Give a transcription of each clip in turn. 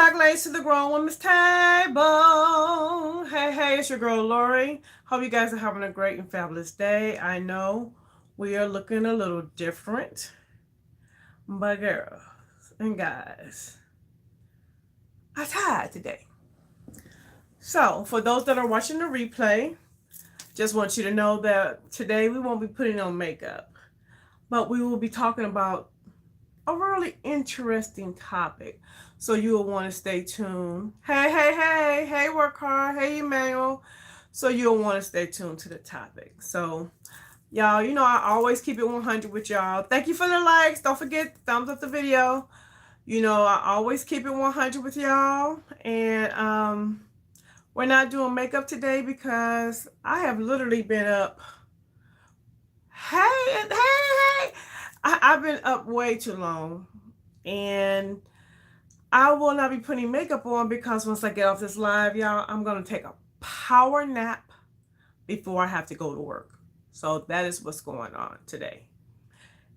back, ladies, to the Grown Women's Table. Hey, it's your girl Lori. Hope you guys are having a great and fabulous day. I know we are looking a little different, but girls and guys, I'm tired today. So, for those that are watching the replay, just want you to know that today we won't be putting on makeup, but we will be talking about a really interesting topic. So you will want to stay tuned. Hey, work hard. Hey, Emmanuel. So you'll want to stay tuned to the topic. So, y'all, I always keep it 100 with y'all. Thank you for the likes. Don't forget, thumbs up the video. I always keep it 100 with y'all. And we're not doing makeup today because I have literally been up. Hey. I've been up way too long. And I will not be putting makeup on because once I get off this live, y'all, I'm going to take a power nap before I have to go to work. So that is what's going on today.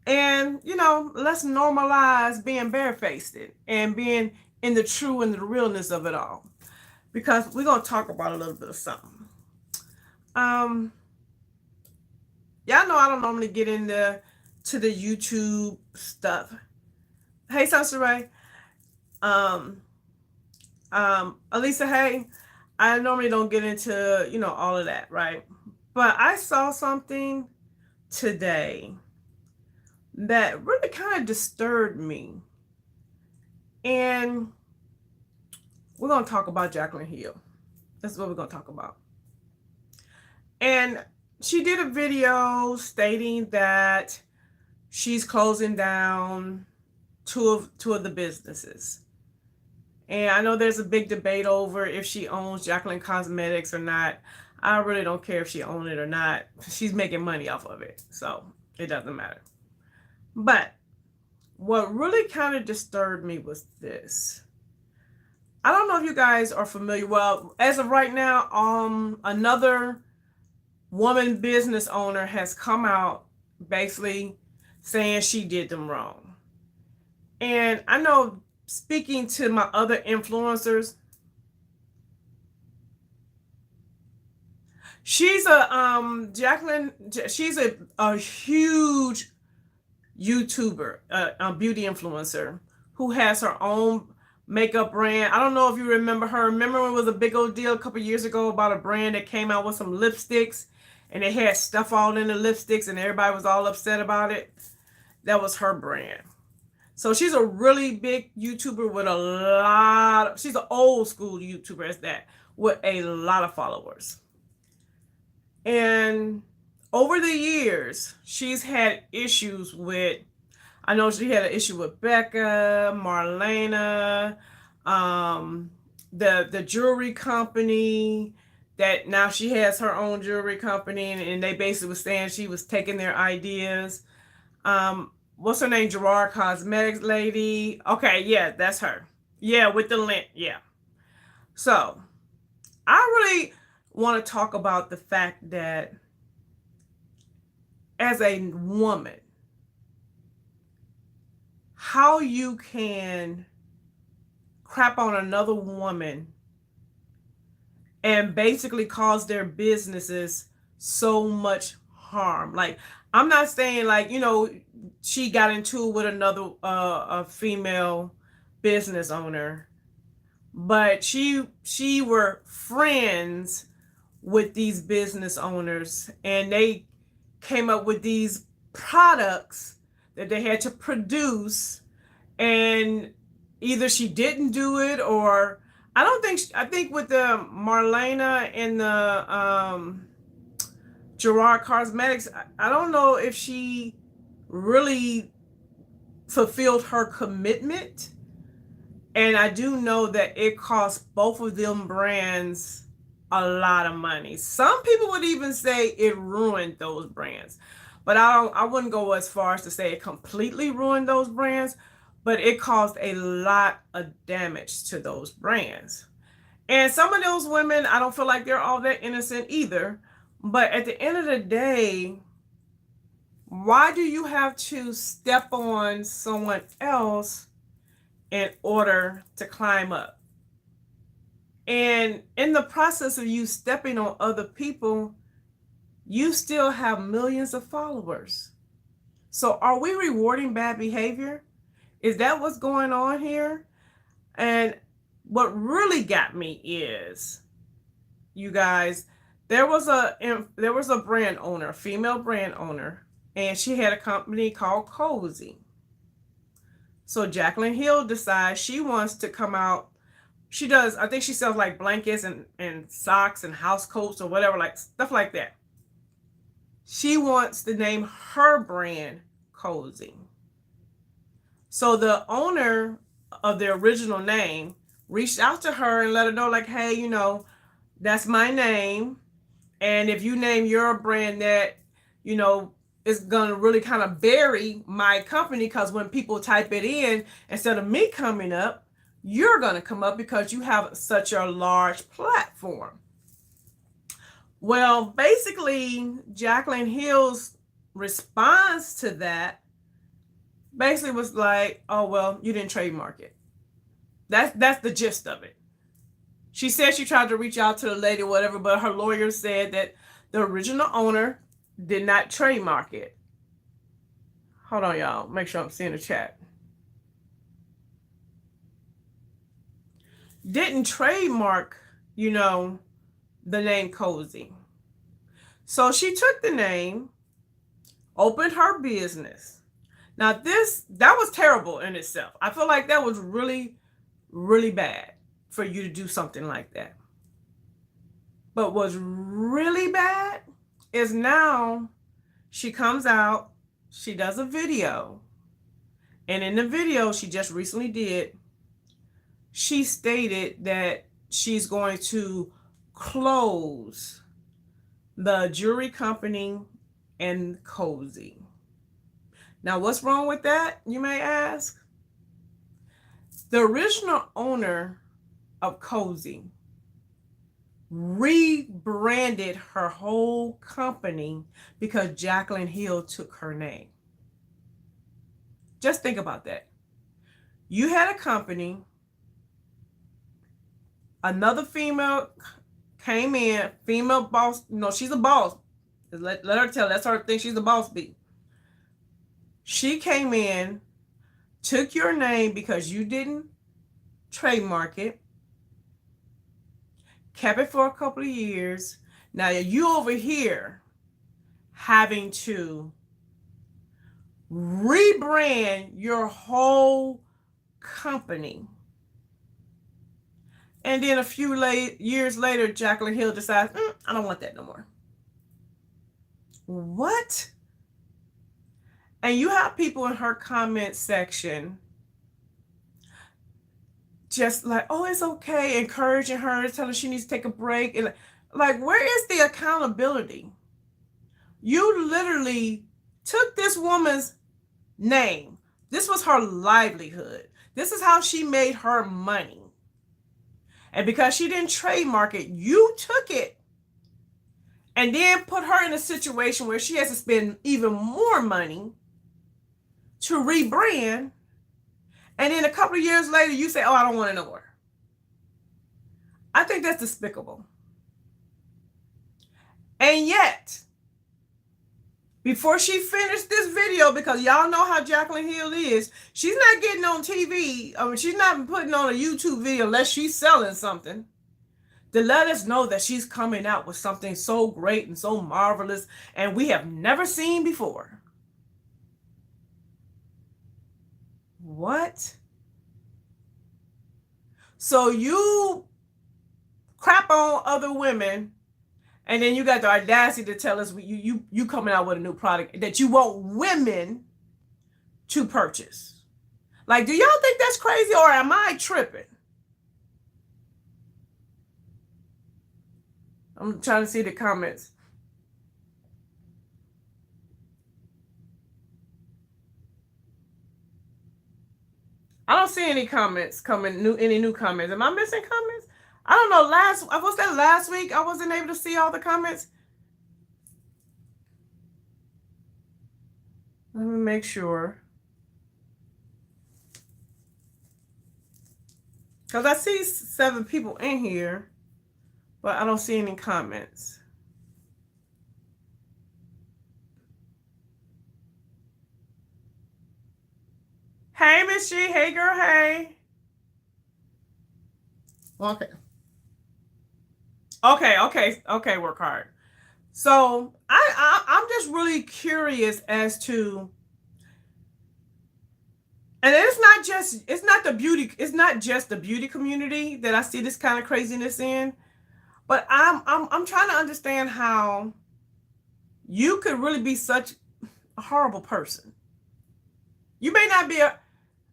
And, let's normalize being barefaced and being in the true and the realness of it all. Because we're going to talk about a little bit of something. Y'all know I don't normally get into the YouTube stuff. Hey, Sunset Ray. Elisa, hey, I normally don't get into, all of that, right? But I saw something today that really kind of disturbed me. And we're going to talk about Jaclyn Hill. That's what we're going to talk about. And she did a video stating that she's closing down two of the businesses. And I know there's a big debate over if she owns Jaclyn Cosmetics or not. I really don't care if she owns it or not. She's making money off of it, so it doesn't matter. But what really kind of disturbed me was this. I don't know if you guys are familiar. Well, as of right now, another woman business owner has come out basically saying she did them wrong. And I know, speaking to my other influencers, she's Jaclyn, she's a huge YouTuber, a beauty influencer who has her own makeup brand. I don't know if you remember her. Remember when it was a big old deal a couple years ago about a brand that came out with some lipsticks and they had stuff all in the lipsticks and everybody was all upset about it? That was her brand. So she's a really big YouTuber with she's an old school YouTuber as that, with a lot of followers. And over the years, she's had issues with, I know she had an issue with Becca, Marlena, the jewelry company, that now she has her own jewelry company, and they basically were saying she was taking their ideas. What's her name? Gerard Cosmetics lady. Okay, yeah, that's her. Yeah, with the lint. Yeah. So, I really want to talk about the fact that as a woman, how you can crap on another woman and basically cause their businesses so much harm. Like, I'm not saying like, she got into it with another a female business owner, but she were friends with these business owners, and they came up with these products that they had to produce, and either she didn't do it, or I think with the Marlena and the Gerard Cosmetics, I don't know if she really fulfilled her commitment. And I do know that it cost both of them brands a lot of money. Some people would even say it ruined those brands. But I wouldn't go as far as to say it completely ruined those brands, but it caused a lot of damage to those brands. And some of those women, I don't feel like they're all that innocent either. But at the end of the day, why do you have to step on someone else in order to climb up. And in the process of you stepping on other people, you still have millions of followers. So are we rewarding bad behavior? Is that what's going on here? And what really got me is, you guys, there was a brand owner, a female brand owner, and she had a company called Cozy. So Jaclyn Hill decides she wants to come out. She does, I think she sells like blankets and socks and house coats or whatever, like stuff like that. She wants to name her brand Cozy. So the owner of the original name reached out to her and let her know, like, hey, you know, that's my name. And if you name your brand that, you know, it's going to really kind of bury my company, because when people type it in, instead of me coming up, you're going to come up because you have such a large platform. Well, basically, Jaclyn Hill's response to that basically was like, oh, well, you didn't trademark it. That's the gist of it. She said she tried to reach out to the lady or whatever, but her lawyer said that the original owner did not trademark it. Hold on, y'all. Make sure I'm seeing the chat. Didn't trademark, you know, the name Cozy. So she took the name, opened her business. Now that was terrible in itself. I feel like that was really, really bad for you to do something like that. But what's really bad is now she comes out, she does a video. And in the video she just recently did, she stated that she's going to close the jewelry company and Cozy. Now, what's wrong with that, you may ask? The original owner of Cozy rebranded her whole company because Jaclyn Hill took her name. Just think about that. You had a company, another female came in, female boss, no, she's a boss. Let her tell, that's her thing, she's a boss bee. She came in, took your name because you didn't trademark it, kept it for a couple of years. Now you over here having to rebrand your whole company. And then a few years later, Jaclyn Hill decides, I don't want that no more. What? And you have people in her comment section just like, oh, it's okay, encouraging her, telling her she needs to take a break. And like, where is the accountability? You literally took this woman's name. This was her livelihood. This is how she made her money. And because she didn't trademark it, you took it and then put her in a situation where she has to spend even more money to rebrand. And then a couple of years later, you say, oh, I don't want it no more. I think that's despicable. And yet, before she finished this video, because y'all know how Jaclyn Hill is, she's not getting on TV. I mean, she's not putting on a YouTube video unless she's selling something to let us know that she's coming out with something so great and so marvelous and we have never seen before. What? So you crap on other women, and then you got the audacity to tell us you coming out with a new product that you want women to purchase. Like, do y'all think that's crazy, or am I tripping? I'm trying to see the comments. I don't see any comments coming, any new comments. Am I missing comments? I don't know. Was that last week? I wasn't able to see all the comments. Let me make sure. Because I see 7 people in here, but I don't see any comments. Hey, Miss G. Hey, girl. Hey. Okay. Okay. Work hard. So I'm just really curious as to, and it's not just the beauty community that I see this kind of craziness in, but I'm trying to understand how you could really be such a horrible person. You may not be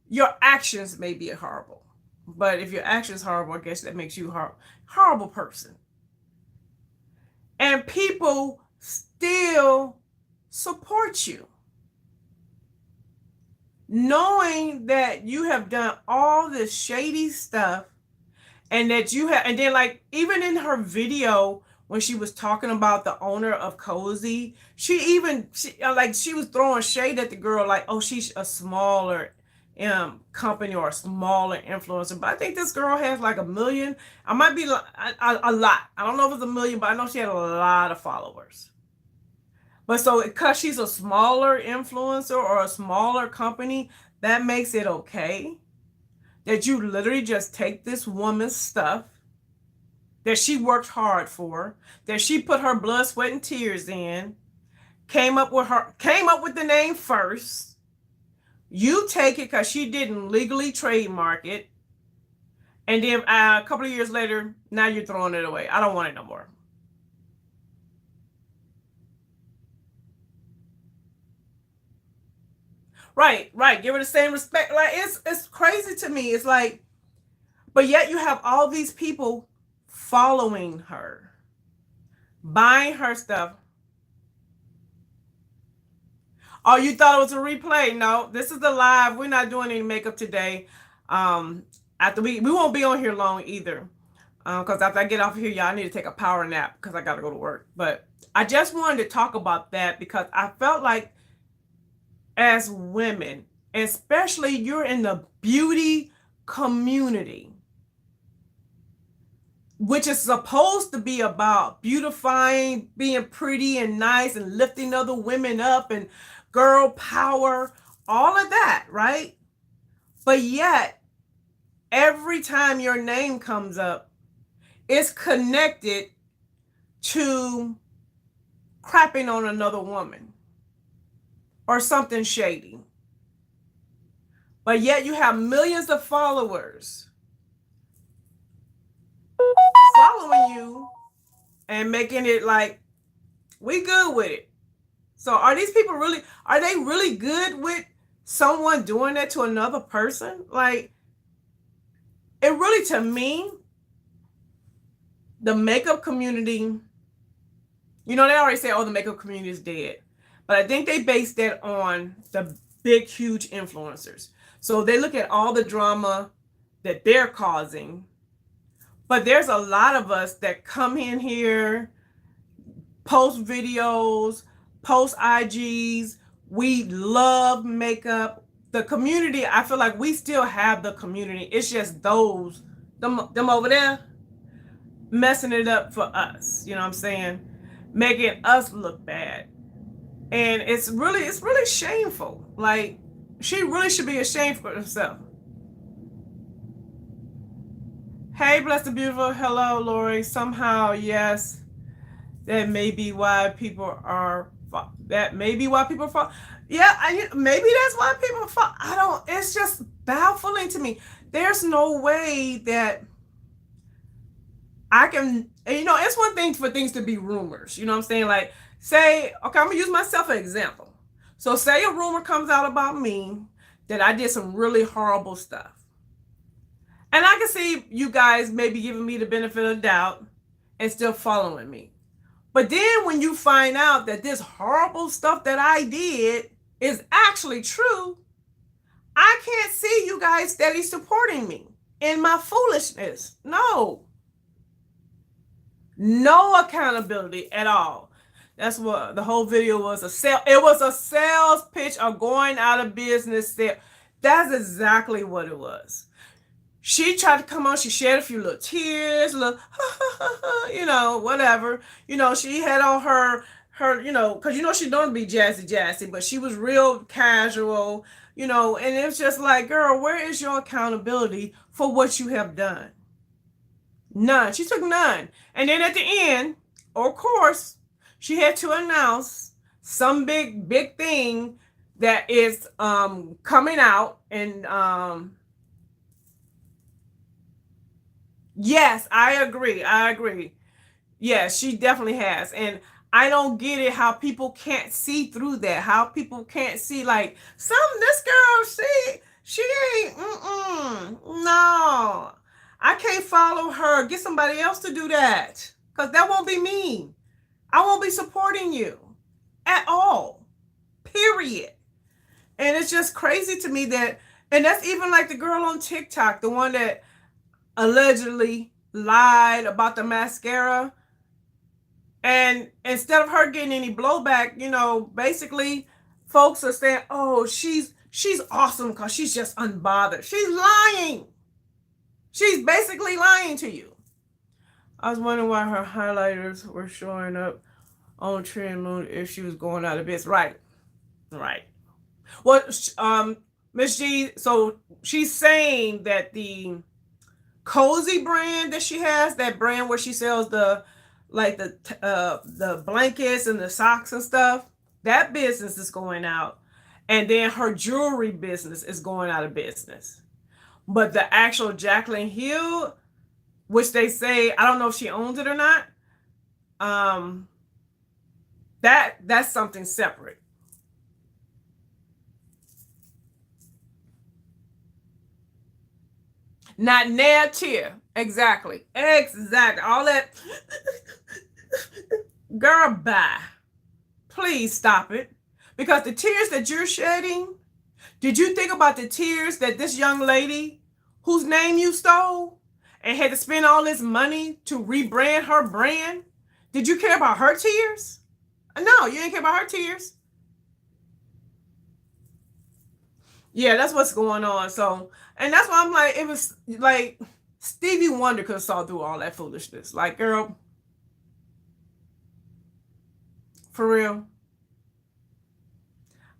your actions may be horrible, but if your actions horrible, I guess that makes you a horrible person. And people still support you, knowing that you have done all this shady stuff, and that you have, and then like even in her video when she was talking about the owner of Cozy, she was throwing shade at the girl, like, oh, she's a smaller company or a smaller influencer. But I think this girl has like 1 million. I might be a lot. I don't know if it's 1 million, but I know she had a lot of followers. But so because she's a smaller influencer or a smaller company, that makes it okay that you literally just take this woman's stuff that she worked hard for, that she put her blood, sweat, and tears in, came up with the name first. You take it because she didn't legally trademark it, and then a couple of years later, now you're throwing it away. I don't want it no more. Right. Give her the same respect. Like it's crazy to me. It's like, but yet you have all these people following her, buying her stuff. Oh, you thought it was a replay? No, this is the live. We're not doing any makeup today. After we won't be on here long either. Because after I get off of here, y'all, I need to take a power nap because I got to go to work. But I just wanted to talk about that because I felt like as women, especially you're in the beauty community, which is supposed to be about beautifying, being pretty and nice and lifting other women up and girl power, all of that, right? But yet, every time your name comes up, it's connected to crapping on another woman or something shady. But yet you have millions of followers following you and making it like we good with it. So are they really good with someone doing that to another person? Like, it really, to me, the makeup community, they already say, oh, the makeup community is dead. But I think they base that on the big, huge influencers. So they look at all the drama that they're causing. But there's a lot of us that come in here, post videos, post IGs. We love makeup. The community, I feel like we still have the community. It's just them over there messing it up for us. You know what I'm saying? Making us look bad. And it's really shameful. Like, she really should be ashamed for herself. Hey, Blessed and Beautiful. Hello, Lori. Somehow, yes, that may be why people are. That may be why people fall. Yeah, maybe that's why people fall. I don't. It's just baffling to me. There's no way that I can. It's one thing for things to be rumors. You know what I'm saying? Like, say, okay, I'm gonna use myself as an example. So, say a rumor comes out about me that I did some really horrible stuff. And I can see you guys maybe giving me the benefit of the doubt and still following me. But then when you find out that this horrible stuff that I did is actually true, I can't see you guys steady supporting me in my foolishness. No accountability at all. That's what the whole video was. It was a sales pitch of going out of business. That's exactly what it was. She tried to come on. She shed a few little tears, little, whatever. She had on her, because she don't be jazzy, but she was real casual, and it's just like, girl, where is your accountability for what you have done? None. She took none. And then at the end, of course, she had to announce some big thing that is coming out. And yes, I agree. I agree. Yes, she definitely has. And I don't get it how people can't see through that. How people can't see like this girl, she ain't no. I can't follow her. Get somebody else to do that. Cause that won't be me. I won't be supporting you at all. Period. And it's just crazy to me and that's even like the girl on TikTok, the one that allegedly lied about the mascara. And instead of her getting any blowback, basically folks are saying, oh, she's awesome because she's just unbothered. She's lying. She's basically lying to you. I was wondering why her highlighters were showing up on Trend Moon if she was going out of business. Right. Right. Well, Miss G, so she's saying that the Cozy brand that she has, that brand where she sells the blankets and the socks and stuff, that business is going out. And then her jewelry business is going out of business. But the actual Jaclyn Hill, which they say, I don't know if she owns it or not, that's something separate. Not near tier. Exactly. All that. Girl, bye. Please stop it. Because the tears that you're shedding, did you think about the tears that this young lady whose name you stole and had to spend all this money to rebrand her brand? Did you care about her tears? No, you didn't care about her tears. Yeah, that's what's going on. So, and that's why I'm like, it was like Stevie Wonder could have saw through all that foolishness. Like, girl, for real.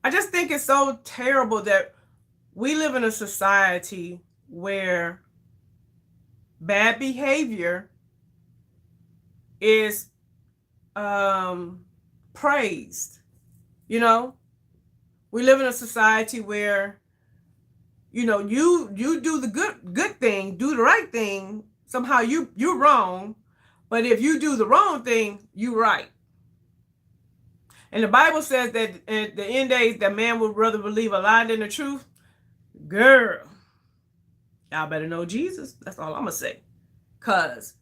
I just think it's so terrible that we live in a society where bad behavior is praised. We live in a society where you do the good thing, do the right thing, somehow you're wrong, but if you do the wrong thing, you're right. And the Bible says that at the end days that man would rather believe a lie than the truth. Girl, y'all better know Jesus. That's all I'm gonna say. Cause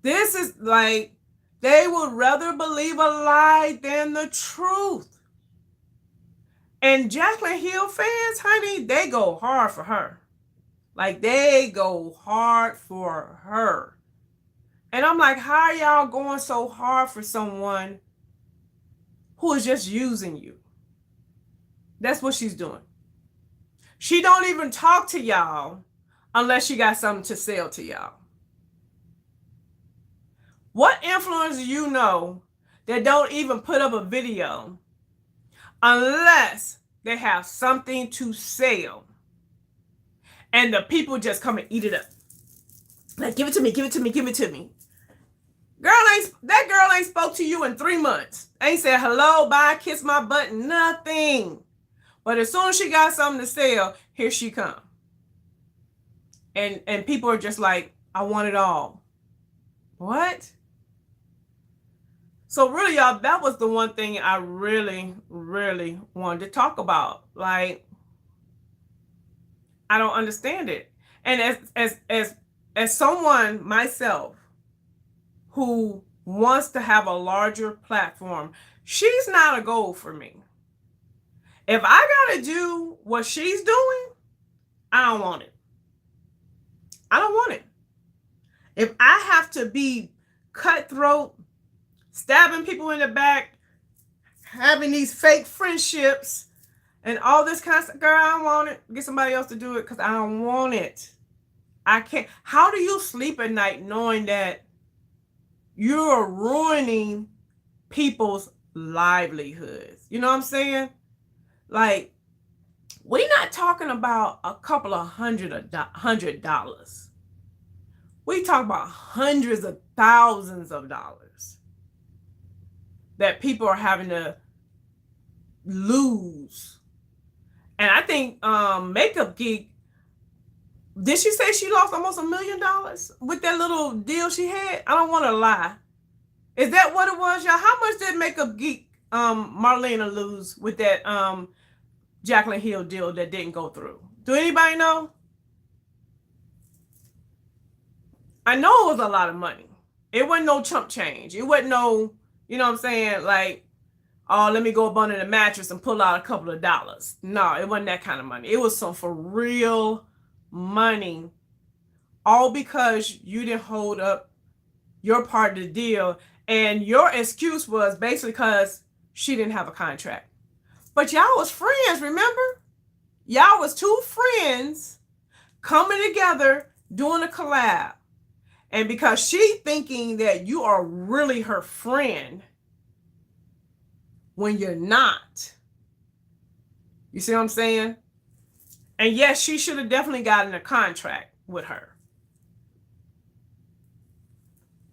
this is like they would rather believe a lie than the truth. And Jaclyn Hill fans, honey, they go hard for her. Like, they go hard for her. And I'm like, how are y'all going so hard for someone who is just using you? That's what she's doing. She don't even talk to y'all unless she got something to sell to y'all. What influencer you know that don't even put up a video unless they have something to sell? And the people just come and eat it up. Like, give it to me, give it to me, give it to me. That girl ain't spoke to you in 3 months. Ain't said hello, bye, kiss my butt, nothing. But as soon as she got something to sell, here she come. And people are just like, I want it all. What? So really, y'all, that was the one thing I really, really wanted to talk about. Like, I don't understand it. And as someone myself who wants to have a larger platform, she's not a goal for me. If I gotta do what she's doing, I don't want it. I don't want it. If I have to be cutthroat, stabbing people in the back, having these fake friendships, and all this kind of stuff, girl, I don't want it. Get somebody else to do it because I don't want it. I can't. How do you sleep at night knowing that you're ruining people's livelihoods? You know what I'm saying? Like, we're not talking about a couple of $100. We talk about hundreds of thousands of dollars that people are having to lose. And I think Makeup Geek, did she say she lost almost $1 million with that little deal she had? I don't want to lie. Is that what it was, y'all? How much did Makeup Geek Marlena lose with that Jaclyn Hill deal that didn't go through? Do anybody know? I know it was a lot of money. It wasn't no chump change. It wasn't no, you know what I'm saying, like, oh, let me go up under the mattress and pull out a couple of dollars. No, it wasn't that kind of money. It was some for real money. All because you didn't hold up your part of the deal. And your excuse was basically because she didn't have a contract. But y'all was friends, remember? Y'all was two friends coming together doing a collab. And because she thinking that you are really her friend when you're not. You see what I'm saying? And yes, she should have definitely gotten a contract with her.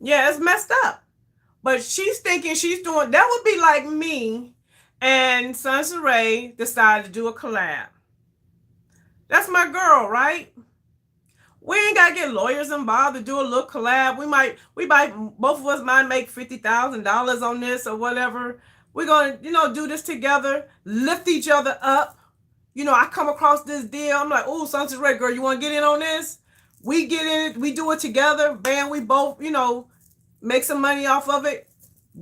Yeah, it's messed up. But she's thinking she's doing, that would be like me and Sunsaray decided to do a collab. That's my girl, right? We ain't gotta get lawyers involved to do a little collab. We might, both of us might make $50,000 on this or whatever. We're gonna, do this together, lift each other up. I come across this deal. I'm like, oh, Sunsaray girl, you want to get in on this? We get in it. We do it together. Bam, we both, make some money off of it.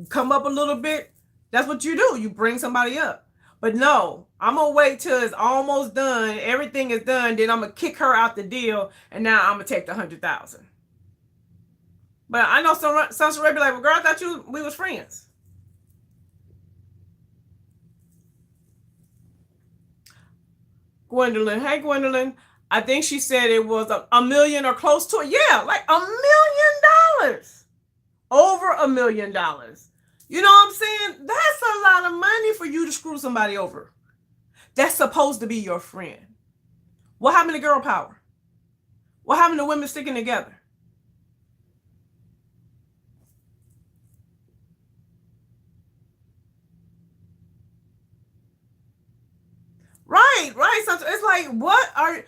Come up a little bit. That's what you do. You bring somebody up. But no, I'm going to wait till it's almost done. Everything is done. Then I'm going to kick her out the deal. And now I'm going to take the $100,000. But I know Sunsaray be like, well, girl, I thought we was friends. Gwendolyn. Hey, Gwendolyn. I think she said it was a million or close to it. Yeah, like $1 million. Over $1 million. You know what I'm saying? That's a lot of money for you to screw somebody over. That's supposed to be your friend. What happened to girl power? What happened to women sticking together? Right. It's like, what are,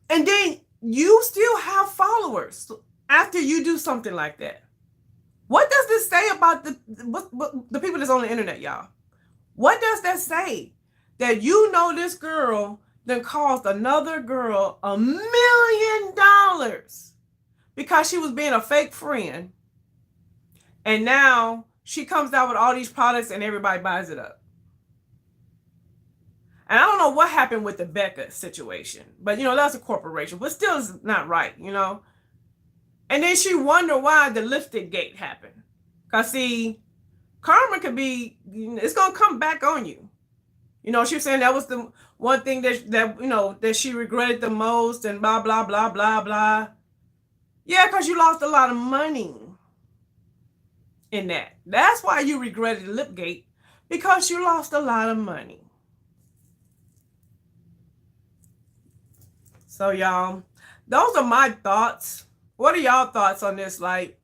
and then you still have followers after you do something like that. What does this say about the people that's on the internet, y'all? What does that say? That this girl then cost another girl $1 million because she was being a fake friend. And now she comes out with all these products and everybody buys it up. And I don't know what happened with the Becca situation, but that's a corporation, but still it's not right, And then she wondered why the lipstick gate happened. Cause see, karma could be, it's gonna come back on you. She was saying that was the one thing that she regretted the most and blah, blah, blah, blah, blah. Yeah, because you lost a lot of money in that. That's why you regretted Lipgate, because you lost a lot of money. So y'all, those are my thoughts. What are y'all thoughts on this? Like,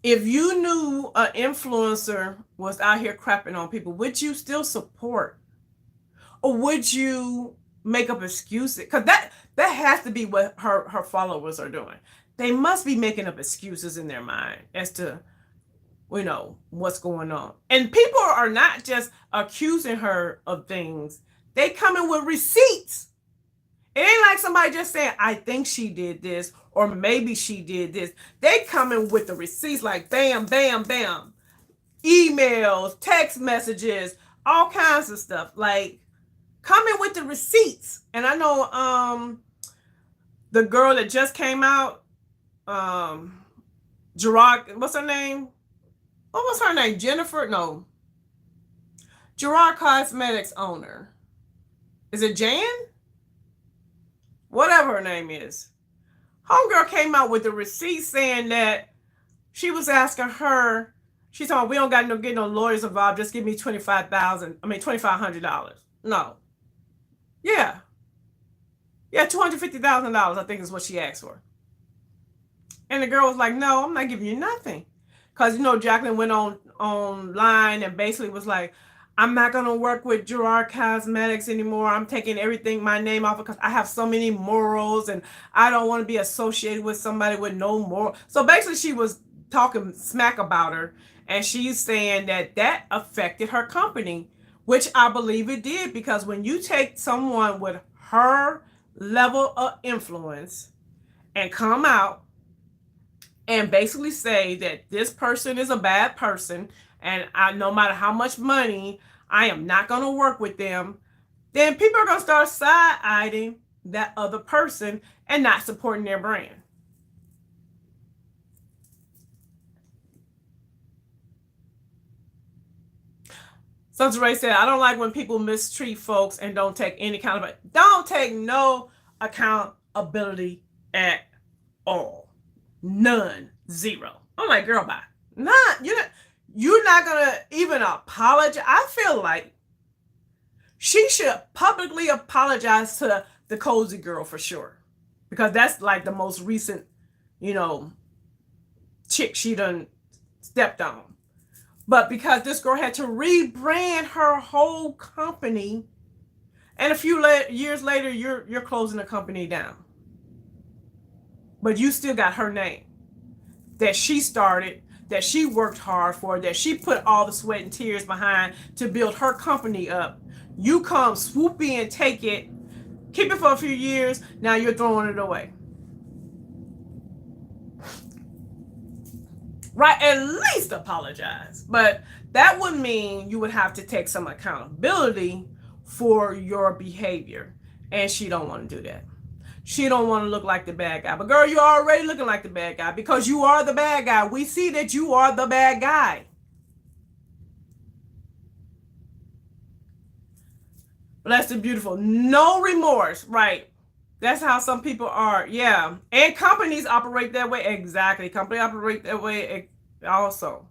if you knew an influencer was out here crapping on people, would you still support? Or would you make up excuses? Because that has to be what her followers are doing. They must be making up excuses in their mind as to, what's going on. And people are not just accusing her of things. They come in with receipts. It ain't like somebody just saying, I think she did this, or maybe she did this. They come in with the receipts like bam, bam, bam. Emails, text messages, all kinds of stuff. Like, come in with the receipts. And I know the girl that just came out, Gerard, what's her name? What was her name? Jennifer? No. Gerard Cosmetics owner. Is it Jan? whatever her name is. Homegirl came out with the receipt saying that she was asking her, she's talking, we don't got no get no lawyers involved, just give me $2,500. No. Yeah. Yeah, $250,000, I think is what she asked for. And the girl was like, no, I'm not giving you nothing. Because, Jaclyn went online and basically was like, I'm not going to work with Gerard Cosmetics anymore. I'm taking everything, my name off because I have so many morals and I don't want to be associated with somebody with no moral. So basically she was talking smack about her, and she's saying that affected her company, which I believe it did, because when you take someone with her level of influence and come out and basically say that this person is a bad person and no matter how much money, I am not going to work with them, then people are going to start side-eyeing that other person and not supporting their brand. So Ray said, I don't like when people mistreat folks and don't take any accountability. Don't take no accountability at all. None. Zero. I'm like, girl, bye. You're not gonna even apologize. I feel like she should publicly apologize to the cozy girl for sure, because that's like the most recent, chick she done stepped on. But because this girl had to rebrand her whole company, and a few years later, you're closing the company down. But you still got her name that she started, that she worked hard for, that she put all the sweat and tears behind to build her company up. You come, swoop in, take it, keep it for a few years, now you're throwing it away. Right? At least apologize. But that would mean you would have to take some accountability for your behavior. And she don't want to do that. She don't want to look like the bad guy. But girl, you're already looking like the bad guy because you are the bad guy. We see that you are the bad guy. Blessed and beautiful. No remorse. Right. That's how some people are. Yeah. And companies operate that way. Exactly. Companies operate that way also.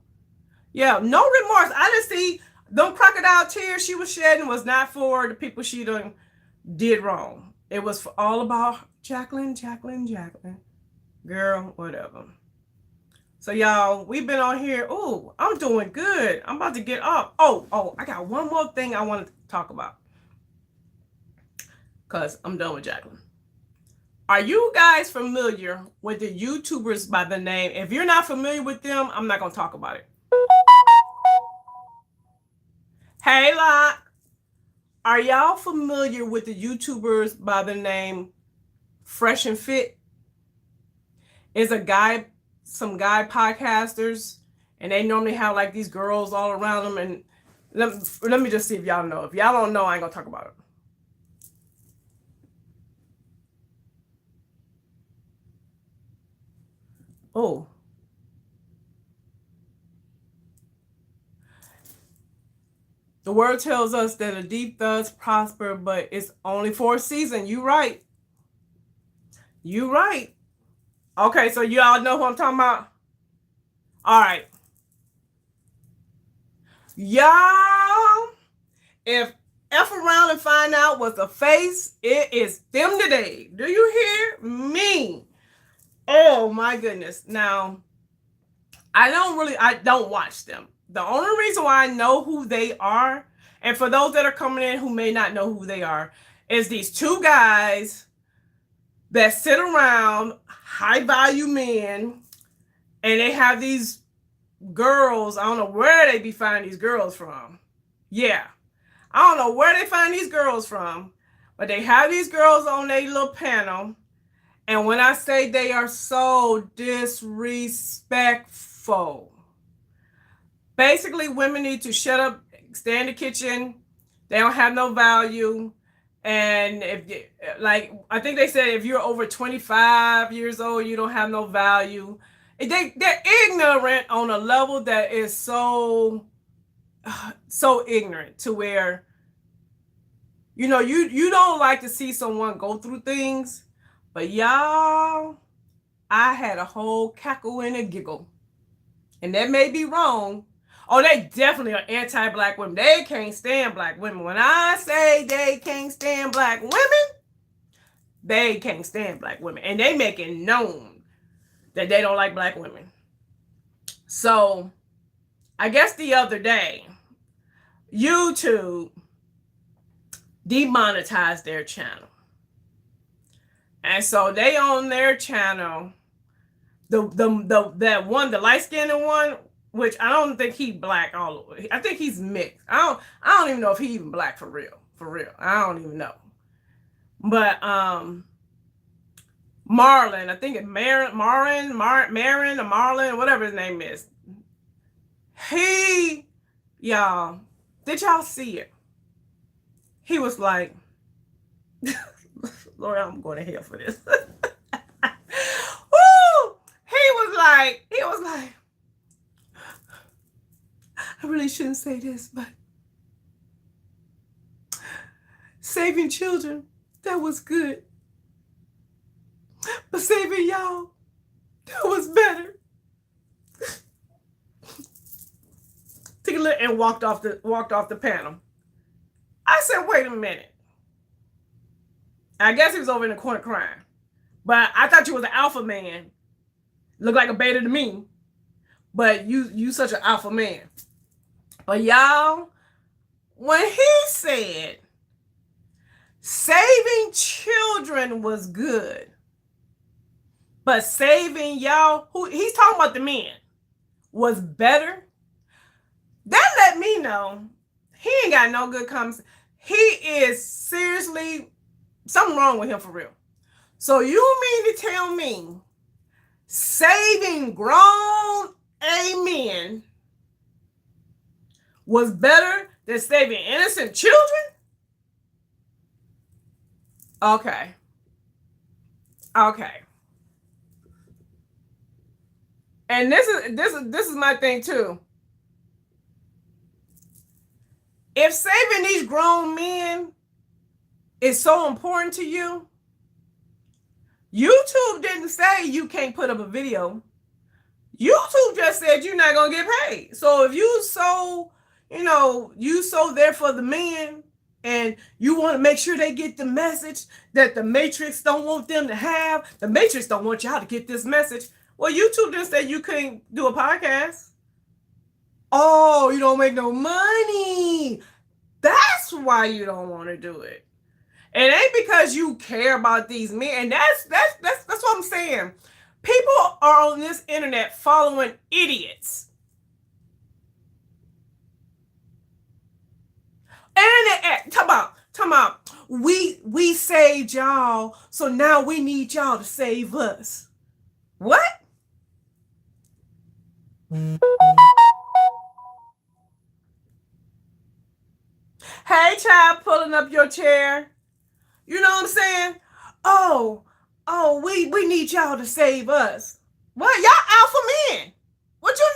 Yeah. No remorse. I just see them crocodile tears she was shedding was not for the people she done did wrong. It was for all about Jaclyn. Girl, whatever. So y'all, we've been on here. Oh, I'm doing good. I'm about to get up. Oh, I got one more thing I want to talk about. Because I'm done with Jaclyn. Are you guys familiar with the YouTubers by the name? If you're not familiar with them, I'm not going to talk about it. Hey, Locke. Are y'all familiar with the YouTubers by the name Fresh and Fit? It's some guy podcasters, and they normally have like these girls all around them. And let me just see if y'all know. If y'all don't know, I ain't going to talk about it. Oh. The word tells us that a deep does prosper, but it's only for a season. You right. You right. Okay, so y'all know who I'm talking about? All right. Y'all, if F around and find out what's a face, it is them today. Do you hear me? Oh my goodness. Now, I don't watch them. The only reason why I know who they are, and for those that are coming in who may not know who they are, is these two guys that sit around, high value men, and they have these girls. I don't know where they be finding these girls from. Yeah. I don't know where they find these girls from, but they have these girls on their little panel. And when I say they are so disrespectful, basically women need to shut up, stay in the kitchen. They don't have no value. And I think they said if you're over 25 years old, you don't have no value. They're ignorant on a level that is so ignorant to where, you don't like to see someone go through things. But y'all, I had a whole cackle and a giggle. And that may be wrong. Oh, they definitely are anti-black women. They can't stand black women. When I say they can't stand black women, they can't stand black women. And they make it known that they don't like black women. So, I guess the other day, YouTube demonetized their channel. And so they on their channel, that one, the light-skinned one, which I don't think he black all the way. I think he's mixed. I don't even know if he even black for real. For real. I don't even know. But Marlon, I think it's Marin, or Marlon, whatever his name is. Y'all, did y'all see it? He was like, Lord, I'm going to hell for this. Woo! He was like, I really shouldn't say this, but saving children, that was good. But saving y'all, that was better. Took a look and walked off the panel. I said, wait a minute. I guess he was over in the corner crying. But I thought you was an alpha man. Looked like a beta to me. But you such an alpha man. But y'all, when he said saving children was good, but saving y'all, he's talking about the men, was better, that let me know he ain't got no good comments. He is seriously, something wrong with him for real. So you mean to tell me saving grown men was better than saving innocent children? Okay. And this is my thing too. If saving these grown men is so important to you, YouTube didn't say you can't put up a video. YouTube just said you're not gonna get paid. So if you so there for the men and you want to make sure they get the message that the Matrix don't want them to have, the Matrix don't want y'all to get this message. Well, YouTube didn't say you couldn't do a podcast. Oh, you don't make no money. That's why you don't want to do it. It ain't because you care about these men. And that's what I'm saying. People are on this internet following idiots. And talk about we saved y'all, so now we need y'all to save us. What? Hey, child, pulling up your chair. You know what I'm saying? Oh, we need y'all to save us. What? Y'all alpha men. What you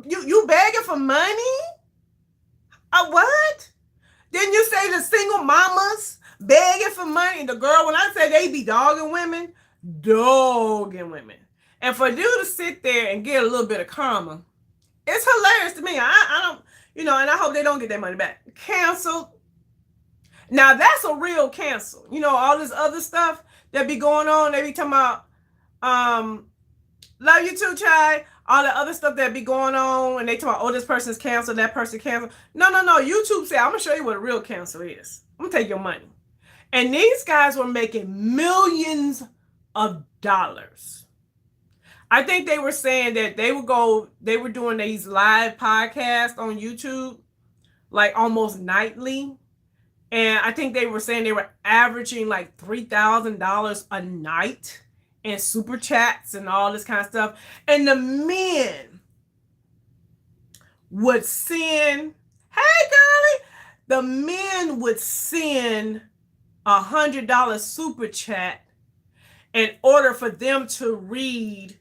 need? You begging for money? What? Didn't you say the single mamas begging for money? The girl, when I say they be dogging women. And for you to sit there and get a little bit of karma, it's hilarious to me. I don't, and I hope they don't get their money back. Canceled. Now that's a real cancel. All this other stuff that be going on, they be talking about, love you too, child. All the other stuff that be going on, and they talk about, this person's canceled, that person canceled. No. YouTube said, I'm going to show you what a real cancel is. I'm going to take your money. And these guys were making millions of dollars. I think they were saying that they were doing these live podcasts on YouTube, like almost nightly. And I think they were saying they were averaging like $3,000 a night and super chats and all this kind of stuff. And the men would send, hey girlie, the men would send $100 super chat in order for them to read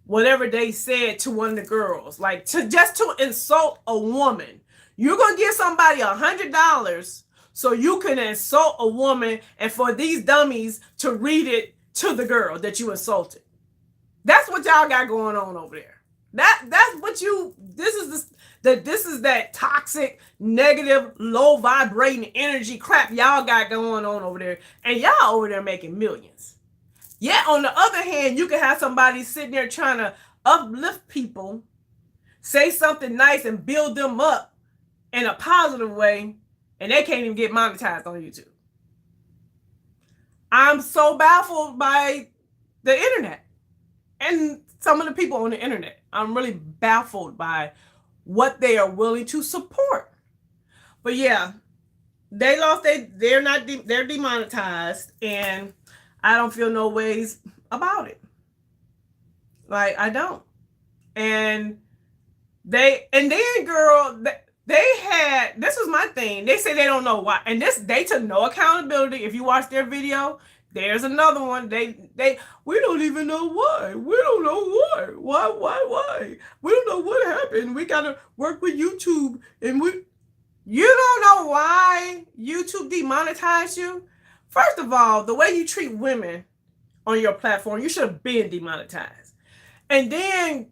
whatever they said to one of the girls, like just to insult a woman. You're going to give somebody $100 so you can insult a woman and for these dummies to read it to the girl that you insulted. That's what y'all got going on over there. That's what you. This is that toxic, negative, low vibrating energy crap y'all got going on over there, and y'all over there making millions. Yet on the other hand, you can have somebody sitting there trying to uplift people, say something nice and build them up in a positive way, and they can't even get monetized on YouTube. I'm so baffled by the internet and some of the people on the internet. I'm really baffled by what they are willing to support. But yeah, they lost. They're demonetized, and I don't feel no ways about it. Like, I don't. And then girl, they had, this was my thing. They say they don't know why. And they took no accountability. If you watch their video, there's another one. We don't even know why. We don't know why. Why? We don't know what happened. We gotta work with YouTube, and you don't know why YouTube demonetized you? First of all, the way you treat women on your platform, you should have been demonetized. And then,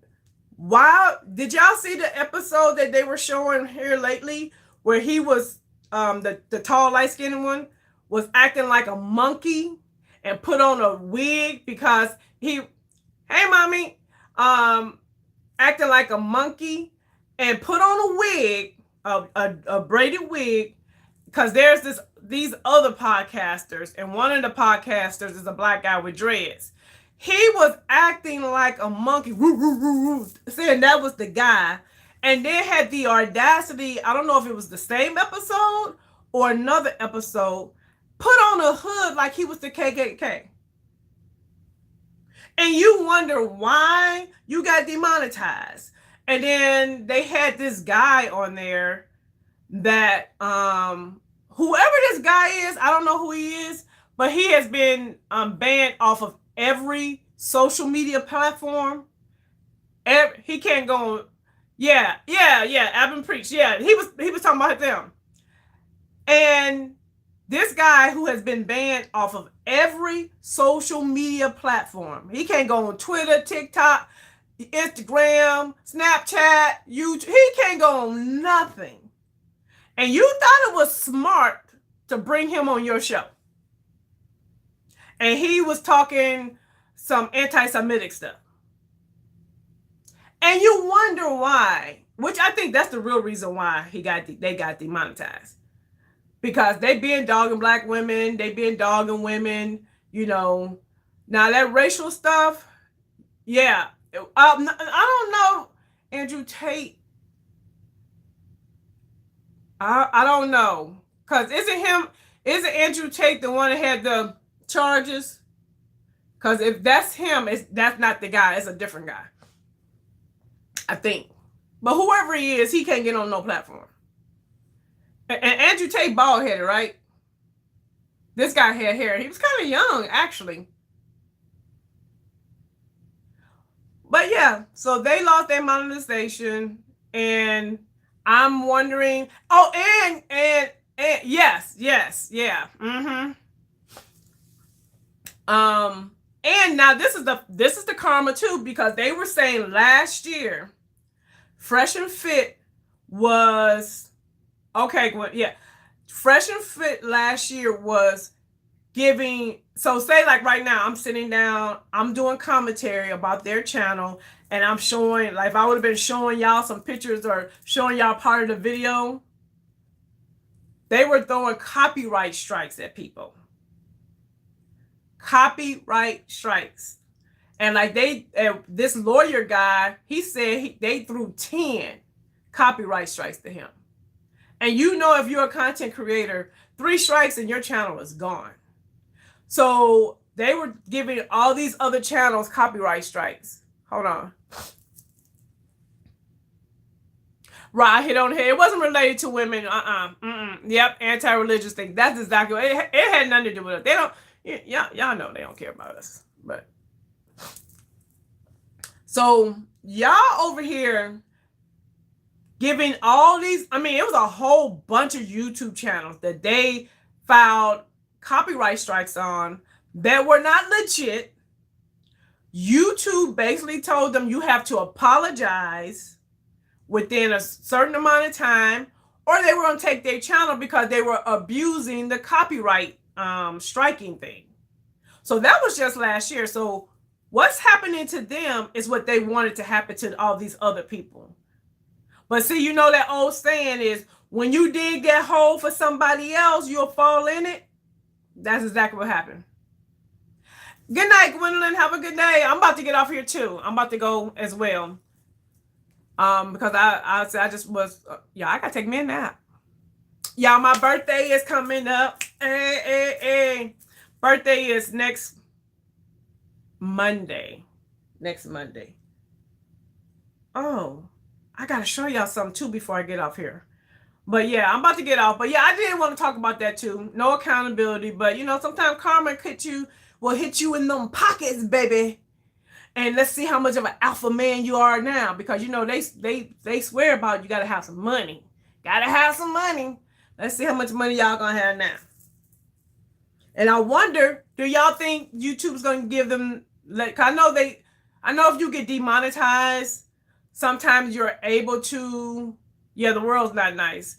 did y'all see the episode that they were showing here lately where he was, the tall, light-skinned one, was acting like a monkey and put on a wig because hey mommy, acting like a monkey and put on a wig, a braided wig, because there's these other podcasters, and one of the podcasters is a black guy with dreads. He was acting like a monkey, saying that was the guy, and then had the audacity, I don't know if it was the same episode or another episode, put on a hood like he was the KKK. And you wonder why you got demonetized. And then they had this guy on there that, whoever this guy is, I don't know who he is, but he has been banned off of every social media platform. He can't go on. Yeah, Abin Preach. Yeah, he was talking about them. And this guy who has been banned off of every social media platform. He can't go on Twitter, TikTok, Instagram, Snapchat, YouTube. He can't go on nothing. And you thought it was smart to bring him on your show. And he was talking some anti-Semitic stuff. And you wonder why, which I think that's the real reason why they got demonetized. Because they been dogging black women, they been dogging women, Now that racial stuff, yeah. I don't know, Andrew Tate. I don't know. Because isn't Andrew Tate the one that had the charges? Because if that's him, that's not the guy. It's a different guy, I think. But whoever he is, he can't get on no platform. And Andrew Tate bald-headed, right? This guy had hair. He was kind of young, actually. But yeah, so they lost their monetization, and I'm wondering. Oh, and yes, yeah. And now this is the karma too, because they were saying last year, Fresh and Fit was. Okay, well, yeah. Fresh and Fit last year was giving, so say like right now, I'm sitting down, I'm doing commentary about their channel, and I'm showing, like if I would have been showing y'all some pictures or showing y'all part of the video, they were throwing copyright strikes at people. Copyright strikes. And like this lawyer guy, he said they threw 10 copyright strikes to him. And if you're a content creator, 3 strikes and your channel is gone. So they were giving all these other channels copyright strikes. Hold on. Right, hit on the head. It wasn't related to women. Yep, anti-religious thing. That's exactly what it had nothing to do with it. They don't. Y'all know they don't care about us. But so y'all over here giving all these, I mean, it was a whole bunch of YouTube channels that they filed copyright strikes on that were not legit. YouTube basically told them you have to apologize within a certain amount of time, or they were going to take their channel because they were abusing the copyright striking thing. So that was just last year. So what's happening to them is what they wanted to happen to all these other people. But see, you know that old saying is, when you dig that hole for somebody else, you'll fall in it. That's exactly what happened. Good night, Gwendolyn. Have a good day. I'm about to get off here too. I'm about to go as well. Because I just was, I gotta take me a nap. Y'all, my birthday is coming up. Birthday is next Monday. Next Monday. Oh, I gotta show y'all something too before I get off here. But yeah, I'm about to get off. But yeah, I did want to talk about that too. No accountability, but you know, sometimes karma will hit you in them pockets, baby. And let's see how much of an alpha man you are now, because you know they swear about you gotta have some money. Gotta have some money. Let's see how much money y'all gonna have now. And I wonder, do y'all think YouTube's gonna give them, like, I know if you get demonetized, sometimes you're able to, the world's not nice.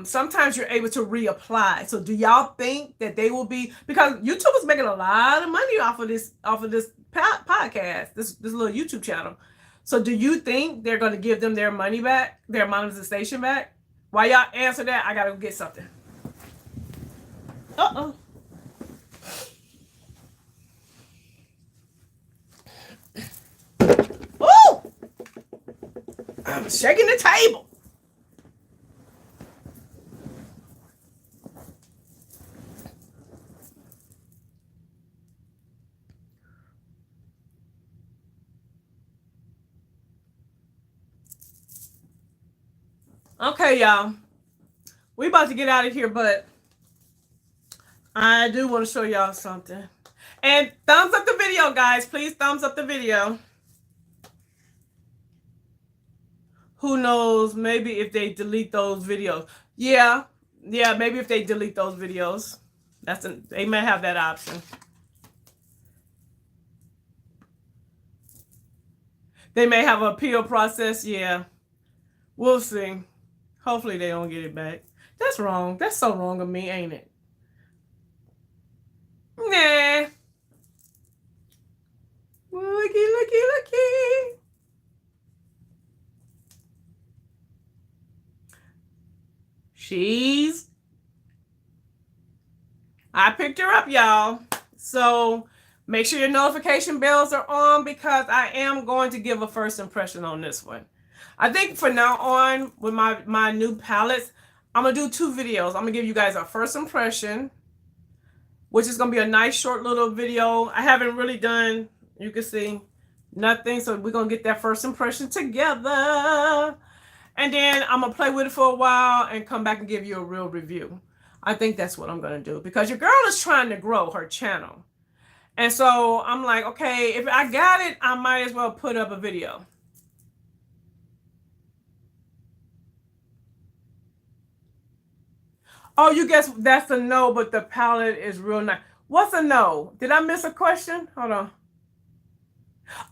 Sometimes you're able to reapply. So do y'all think that they will be, because YouTube is making a lot of money off of this podcast, this little YouTube channel. So do you think they're going to give them their money back, their monetization back? While y'all answer that, I got to go get something. Uh-oh. Woo! I'm shaking the table. Okay, y'all. We about to get out of here, but I do want to show y'all something. And thumbs up the video, guys. Please thumbs up the video. Who knows? Maybe if they delete those videos. Yeah, maybe if they delete those videos. They may have that option. They may have an appeal process. Yeah. We'll see. Hopefully they don't get it back. That's wrong. That's so wrong of me, ain't it? Nah. Looky. I picked her up, y'all. So make sure your notification bells are on, because I am going to give a first impression on this one. I think for now on, with my new palettes, I'm going to do 2 videos. I'm going to give you guys a first impression, which is going to be a nice short little video. I haven't really done, you can see, nothing. So we're going to get that first impression together. And then I'm going to play with it for a while and come back and give you a real review. I think that's what I'm going to do, because your girl is trying to grow her channel. And so I'm like, okay, if I got it, I might as well put up a video. Oh, you guess that's a no, but the palette is real nice. What's a no? Did I miss a question? Hold on.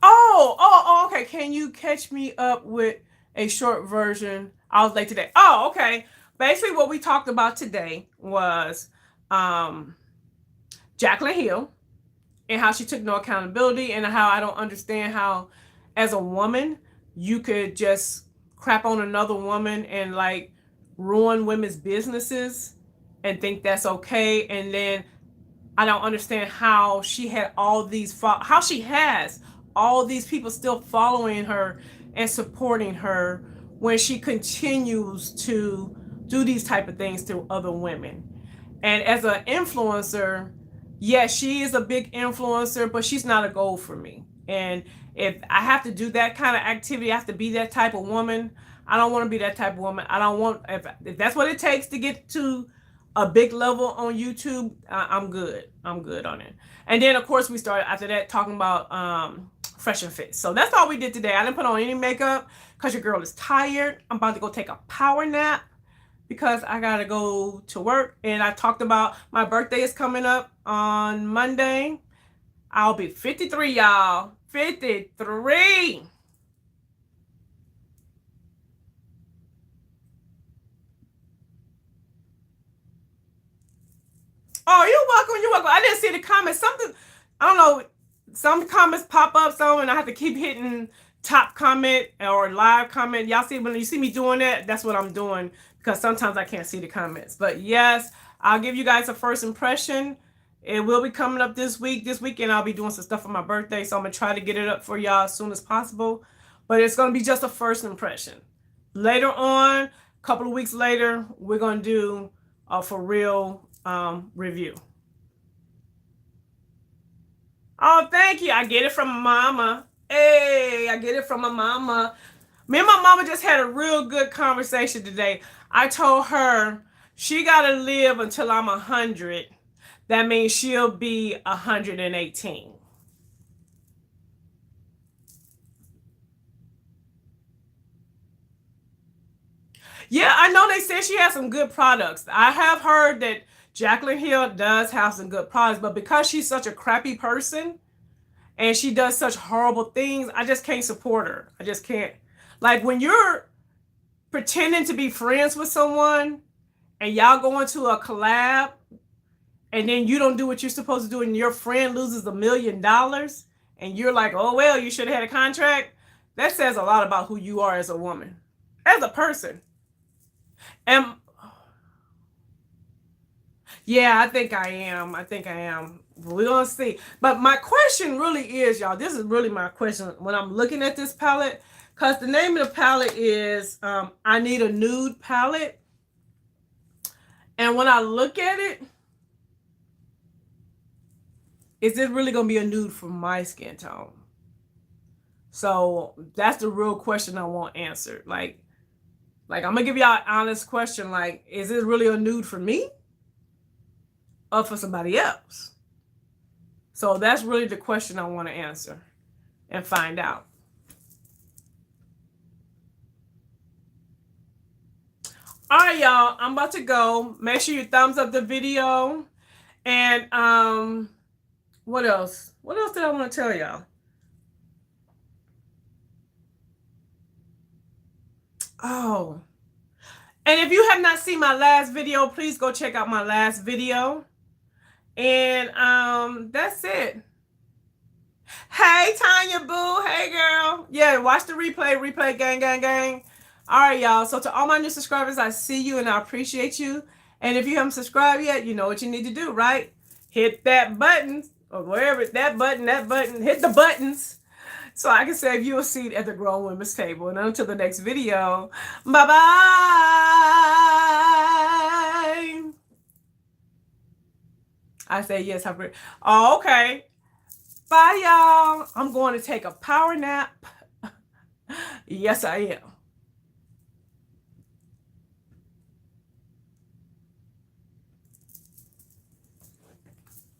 Oh, okay. Can you catch me up with a short version? I was late today. Oh, okay. Basically, what we talked about today was Jaclyn Hill and how she took no accountability, and how I don't understand how, as a woman, you could just crap on another woman and like ruin women's businesses and think that's okay. And then I don't understand how she has all these people still following her and supporting her when she continues to do these type of things to other women. And as an influencer, yes, she is a big influencer, but she's not a goal for me. And if I have to do that kind of activity, I have to be that type of woman. I don't want to be that type of woman. I don't want, if that's what it takes to get to a big level on YouTube, I'm good. I'm good on it. And then, of course, we started after that talking about fresh and fit. So that's all we did today. I didn't put on any makeup because your girl is tired. I'm about to go take a power nap because I gotta go to work. And I talked about my birthday is coming up on Monday. I'll be 53, y'all. 53. Oh, you're welcome. You're welcome. I didn't see the comments. Something, I don't know. Some comments pop up, and I have to keep hitting top comment or live comment. Y'all see when you see me doing that, that's what I'm doing because sometimes I can't see the comments. But yes, I'll give you guys a first impression. It will be coming up this week. This weekend I'll be doing some stuff for my birthday, so I'm gonna try to get it up for y'all as soon as possible. But it's gonna be just a first impression. Later on, a couple of weeks later, we're gonna do a for real review. Oh, thank you. I get it from my mama. Hey, I get it from my mama. Me and my mama just had a real good conversation today. I told her she got to live until I'm 100. That means she'll be 118. Yeah, I know they said she has some good products. I have heard that Jaclyn Hill does have some good products, but because she's such a crappy person and she does such horrible things, I just can't support her. I just can't. Like when you're pretending to be friends with someone and y'all go into a collab and then you don't do what you're supposed to do and your friend loses $1 million and you're like, oh, well, you should have had a contract. That says a lot about who you are as a woman, as a person. And yeah, I think I am. I think I am. We're going to see. But my question really is, y'all, this is really my question when I'm looking at this palette, because the name of the palette is I Need a Nude Palette. And when I look at it, is it really going to be a nude for my skin tone? So that's the real question I want answered. Like I'm going to give y'all an honest question. Like, is it really a nude for me or for somebody else? So that's really the question I want to answer and find out. All right, y'all, I'm about to go. Make sure you thumbs up the video. And what else? What else did I want to tell y'all? Oh. And if you have not seen my last video, please go check out my last video. And that's it. Hey, Tanya Boo. Hey, girl. Yeah, watch the replay, gang, gang, gang. All right, y'all. So to all my new subscribers, I see you and I appreciate you. And if you haven't subscribed yet, you know what you need to do, right? Hit that button or wherever, that button, hit the buttons so I can save you a seat at the Grown Women's Table. And until the next video, bye-bye. I say yes. Oh, okay. Bye, y'all. I'm going to take a power nap. Yes, I am.